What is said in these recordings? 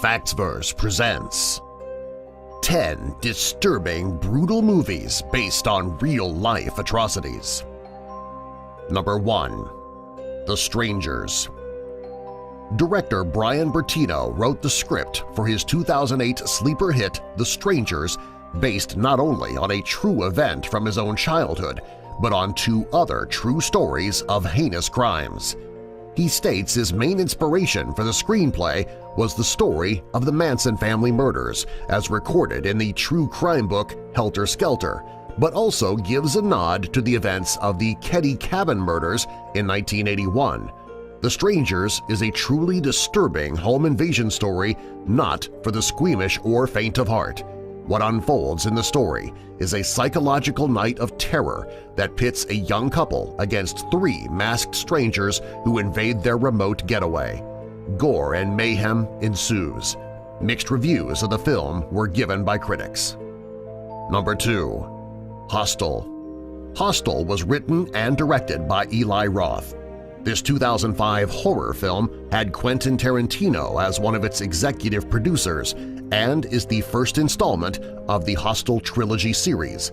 Factsverse presents 10 disturbing, brutal movies based on real-life atrocities. Number 1. The Strangers. Director Brian Bertino wrote the script for his 2008 sleeper hit The Strangers, based not only on a true event from his own childhood, but on 2 other true stories of heinous crimes. He states his main inspiration for the screenplay was the story of the Manson family murders as recorded in the true crime book Helter Skelter, but also gives a nod to the events of the Ketty Cabin murders in 1981. The Strangers is a truly disturbing home invasion story not for the squeamish or faint of heart. What unfolds in the story is a psychological night of terror that pits a young couple against 3 masked strangers who invade their remote getaway. Gore and mayhem ensues. Mixed reviews of the film were given by critics. Number 2. Hostel. Hostel was written and directed by Eli Roth. This 2005 horror film had Quentin Tarantino as one of its executive producers and is the first installment of the Hostel trilogy series.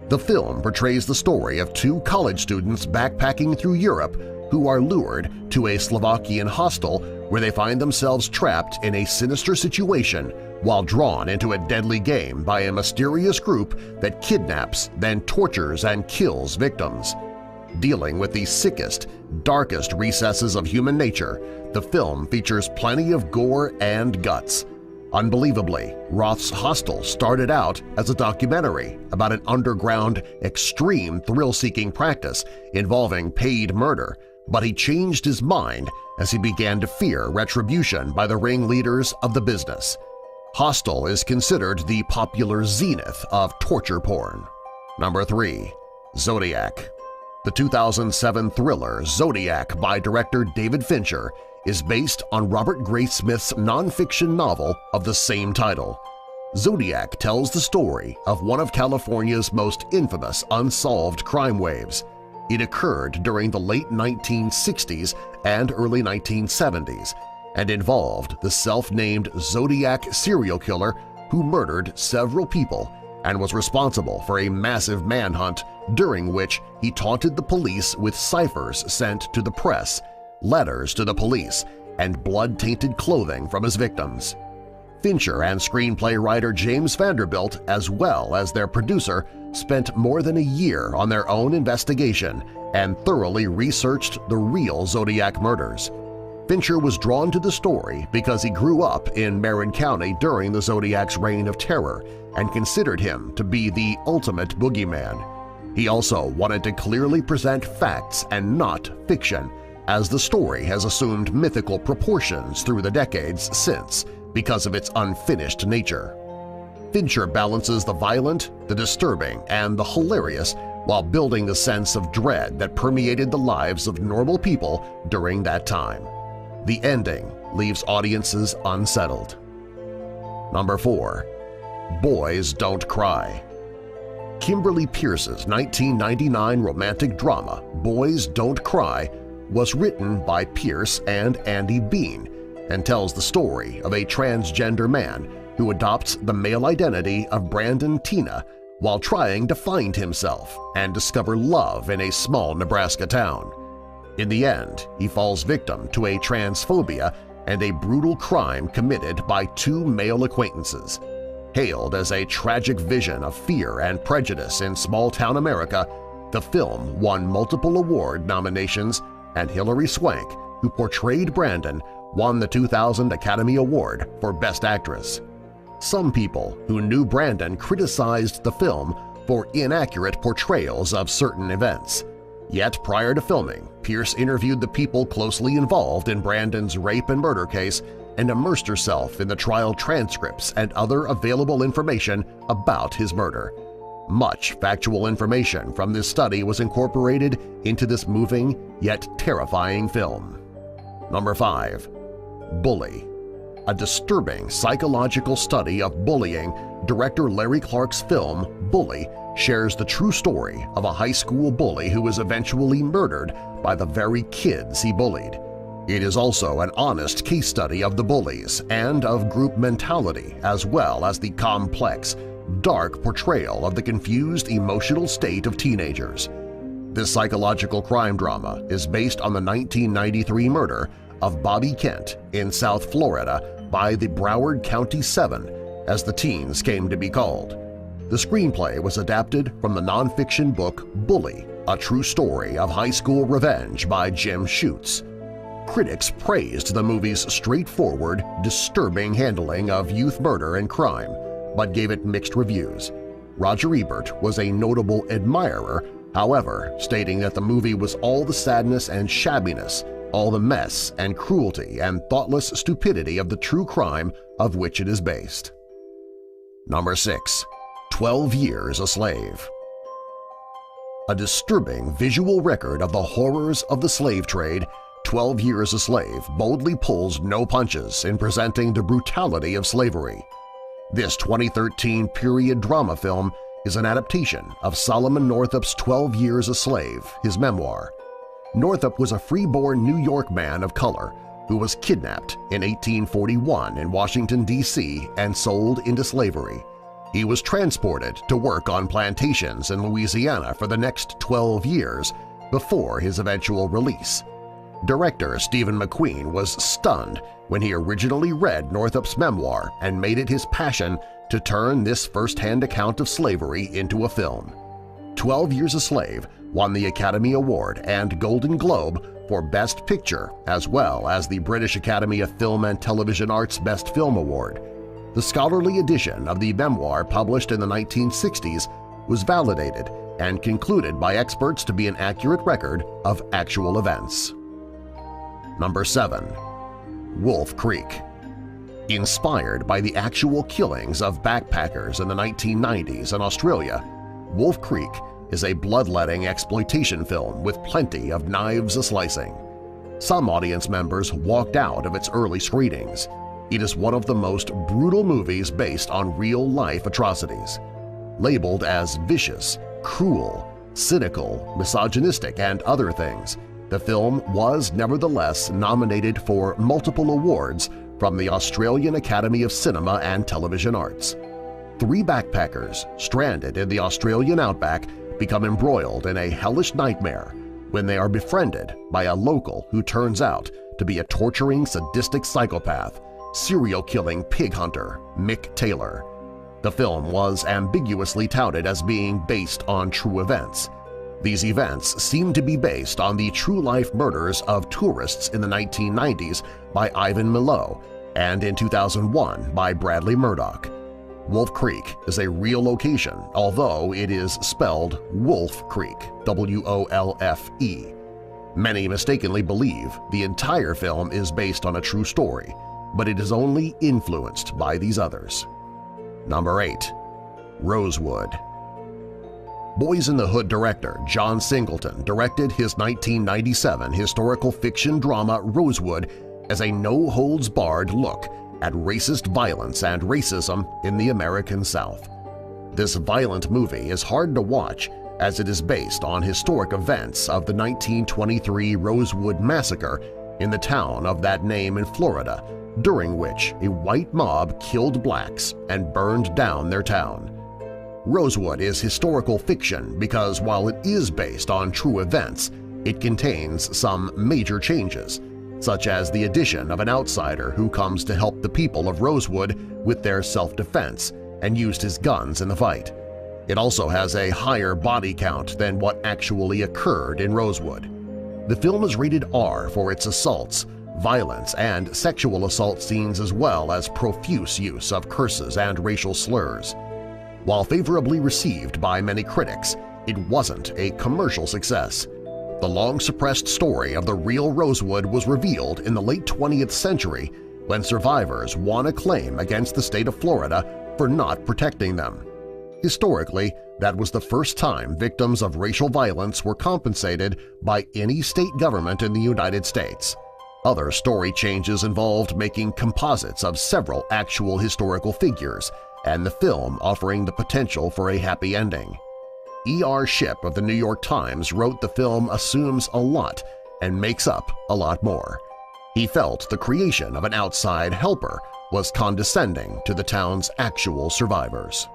The film portrays the story of 2 college students backpacking through Europe who are lured to a Slovakian hostel where they find themselves trapped in a sinister situation while drawn into a deadly game by a mysterious group that kidnaps, then tortures and kills victims. Dealing with the sickest, darkest recesses of human nature, the film features plenty of gore and guts. Unbelievably, Roth's Hostel started out as a documentary about an underground, extreme thrill-seeking practice involving paid murder, but he changed his mind as he began to fear retribution by the ringleaders of the business. Hostel is considered the popular zenith of torture porn. Number 3. Zodiac. The 2007 thriller Zodiac by director David Fincher is based on Robert Graysmith's nonfiction novel of the same title. Zodiac tells the story of one of California's most infamous unsolved crime waves. It occurred during the late 1960s and early 1970s and involved the self-named Zodiac serial killer who murdered several people and was responsible for a massive manhunt during which he taunted the police with ciphers sent to the press, letters to the police, and blood-tainted clothing from his victims. Fincher and screenplay writer James Vanderbilt, as well as their producer, spent more than a year on their own investigation and thoroughly researched the real Zodiac murders. Fincher was drawn to the story because he grew up in Marin County during the Zodiac's reign of terror and considered him to be the ultimate boogeyman. He also wanted to clearly present facts and not fiction, as the story has assumed mythical proportions through the decades since because of its unfinished nature. Fincher balances the violent, the disturbing, and the hilarious while building the sense of dread that permeated the lives of normal people during that time. The ending leaves audiences unsettled. Number 4. Boys Don't Cry. Kimberly Pierce's 1999 romantic drama Boys Don't Cry was written by Pierce and Andy Bean and tells the story of a transgender man who adopts the male identity of Brandon Tina while trying to find himself and discover love in a small Nebraska town. In the end, he falls victim to a transphobia and a brutal crime committed by 2 male acquaintances. Hailed as a tragic vision of fear and prejudice in small-town America, the film won multiple award nominations, and Hilary Swank, who portrayed Brandon, won the 2000 Academy Award for Best Actress. Some people who knew Brandon criticized the film for inaccurate portrayals of certain events. Yet prior to filming, Pierce interviewed the people closely involved in Brandon's rape and murder case and immersed herself in the trial transcripts and other available information about his murder. Much factual information from this study was incorporated into this moving yet terrifying film. Number 5. Bully. A disturbing psychological study of bullying, director Larry Clark's film Bully shares the true story of a high school bully who was eventually murdered by the very kids he bullied. It is also an honest case study of the bullies and of group mentality, as well as the complex, dark portrayal of the confused emotional state of teenagers. This psychological crime drama is based on the 1993 murder of Bobby Kent in South Florida by the Broward County Seven, as the teens came to be called. The screenplay was adapted from the nonfiction book Bully, a true story of high school revenge by Jim Shoots. Critics praised the movie's straightforward, disturbing handling of youth murder and crime, but gave it mixed reviews. Roger Ebert was a notable admirer, however, stating that the movie was all the sadness and shabbiness, all the mess and cruelty and thoughtless stupidity of the true crime of which it is based. Number 6. 12 Years a Slave. A disturbing visual record of the horrors of the slave trade, 12 Years a Slave boldly pulls no punches in presenting the brutality of slavery. This 2013 period drama film is an adaptation of Solomon Northup's 12 Years a Slave, his memoir. Northup was a free-born New York man of color who was kidnapped in 1841 in Washington, D.C. and sold into slavery. He was transported to work on plantations in Louisiana for the next 12 years before his eventual release. Director Stephen McQueen was stunned when he originally read Northup's memoir and made it his passion to turn this first-hand account of slavery into a film. 12 Years a Slave won the Academy Award and Golden Globe for Best Picture as well as the British Academy of Film and Television Arts Best Film Award. The scholarly edition of the memoir published in the 1960s was validated and concluded by experts to be an accurate record of actual events. Number 7. Wolf Creek. Inspired by the actual killings of backpackers in the 1990s in Australia, Wolf Creek is a bloodletting exploitation film with plenty of knives a-slicing. Some audience members walked out of its early screenings. It is one of the most brutal movies based on real-life atrocities. Labeled as vicious, cruel, cynical, misogynistic, and other things, the film was nevertheless nominated for multiple awards from the Australian Academy of Cinema and Television Arts. 3 backpackers stranded in the Australian outback become embroiled in a hellish nightmare when they are befriended by a local who turns out to be a torturing, sadistic psychopath, serial-killing pig hunter Mick Taylor. The film was ambiguously touted as being based on true events. These events seem to be based on the true-life murders of tourists in the 1990s by Ivan Milow and in 2001 by Bradley Murdoch. Wolf Creek is a real location, although it is spelled Wolf Creek, W-O-L-F-E. Many mistakenly believe the entire film is based on a true story, but it is only influenced by these others. Number 8. Rosewood. Boys in the Hood director John Singleton directed his 1997 historical fiction drama Rosewood as a no-holds-barred look at racist violence and racism in the American South. This violent movie is hard to watch as it is based on historic events of the 1923 Rosewood Massacre in the town of that name in Florida, during which a white mob killed blacks and burned down their town. Rosewood is historical fiction because while it is based on true events, it contains some major changes, such as the addition of an outsider who comes to help the people of Rosewood with their self-defense and used his guns in the fight. It also has a higher body count than what actually occurred in Rosewood. The film is rated R for its assaults, violence, and sexual assault scenes as well as profuse use of curses and racial slurs. While favorably received by many critics, it wasn't a commercial success. The long-suppressed story of the real Rosewood was revealed in the late 20th century when survivors won a claim against the state of Florida for not protecting them. Historically, that was the first time victims of racial violence were compensated by any state government in the United States. Other story changes involved making composites of several actual historical figures and the film offering the potential for a happy ending. E.R. Shipp of the New York Times wrote the film assumes a lot and makes up a lot more. He felt the creation of an outside helper was condescending to the town's actual survivors.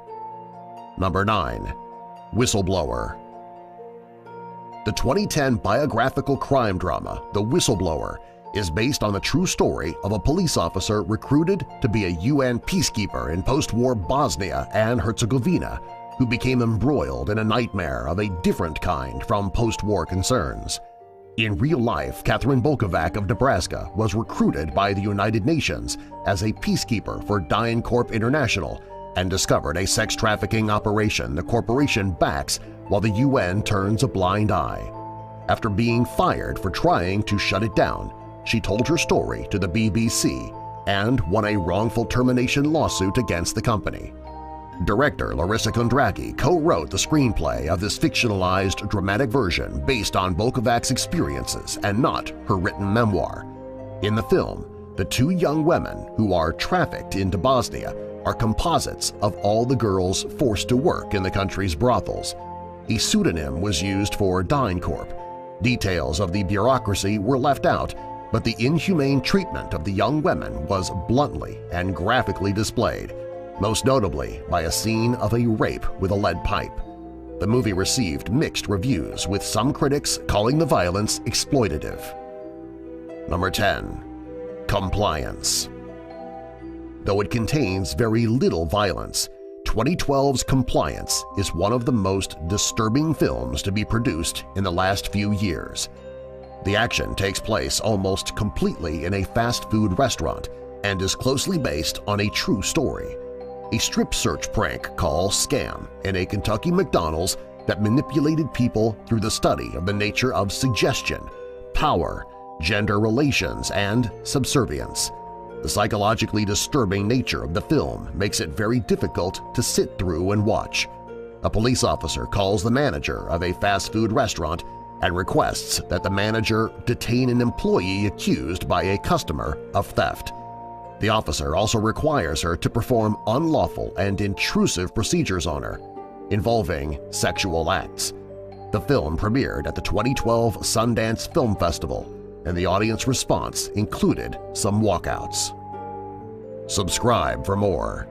Number 9. Whistleblower. The 2010 biographical crime drama The Whistleblower is based on the true story of a police officer recruited to be a UN peacekeeper in post-war Bosnia and Herzegovina who became embroiled in a nightmare of a different kind from post-war concerns. In real life, Catherine Bolkovac of Nebraska was recruited by the United Nations as a peacekeeper for DynCorp International and discovered a sex trafficking operation the corporation backs while the UN turns a blind eye. After being fired for trying to shut it down, she told her story to the BBC and won a wrongful termination lawsuit against the company. Director Larissa Kondracki co-wrote the screenplay of this fictionalized dramatic version based on Bolkovac's experiences and not her written memoir. In the film, the two young women who are trafficked into Bosnia are composites of all the girls forced to work in the country's brothels. A pseudonym was used for DynCorp. Details of the bureaucracy were left out, but the inhumane treatment of the young women was bluntly and graphically displayed, most notably by a scene of a rape with a lead pipe. The movie received mixed reviews, with some critics calling the violence exploitative. Number 10. Compliance. Though it contains very little violence, 2012's Compliance is one of the most disturbing films to be produced in the last few years. The action takes place almost completely in a fast food restaurant and is closely based on a true story. A strip search prank call scam in a Kentucky McDonald's that manipulated people through the study of the nature of suggestion, power, gender relations, and subservience. The psychologically disturbing nature of the film makes it very difficult to sit through and watch. A police officer calls the manager of a fast food restaurant and requests that the manager detain an employee accused by a customer of theft. The officer also requires her to perform unlawful and intrusive procedures on her, involving sexual acts. The film premiered at the 2012 Sundance Film Festival, and the audience response included some walkouts. Subscribe for more.